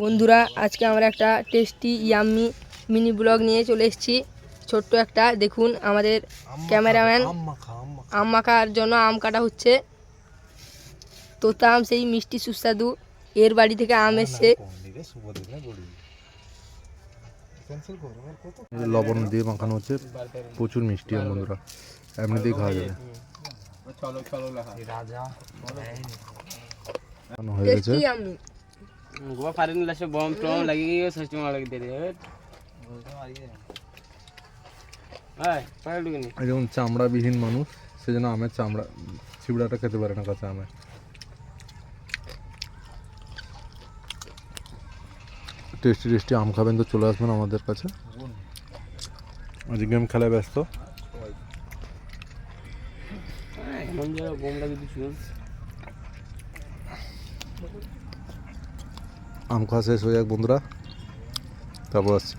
বন্ধুরা আজকে আমরা একটা টেস্টি ইয়াম্মি মিনি ব্লগ নিয়ে চলে এসেছি। ছোট্ট একটা দেখুন, আমাদের ক্যামেরাম্যান আম মাখার জন্য আম কাটা হচ্ছে। তোতা আম, সেই মিষ্টি সুস্বাদু, এর বাড়ি থেকে আম এসছে। লবণ দিয়ে মাখানো হচ্ছে, প্রচুর মিষ্টি আম বন্ধুরা, এমনিতেই খাওয়া যাবে। হয়ে গেছে। Tasty yummy. গোয়া ফারিন লাসে বম টম লাগি গিয়ে সস্তি মার লাগি দে রে ভাই পাইলু কিনি এই যেমন চামড়াবিহীন মানুষ, সেজন্য আমের চামড়া চিবড়াটা খেতে পারে না কাঁচা আমের। টেস্টি টেস্টি আম খাবেন তো চলে আসবেন আমাদের কাছে। আজকে গেম খেলায় ব্যস্ত। এমন জায়গা বম লাগি দিছু আম খাওয়া শেষ হয়ে যাক বন্ধুরা, তারপর আসছি।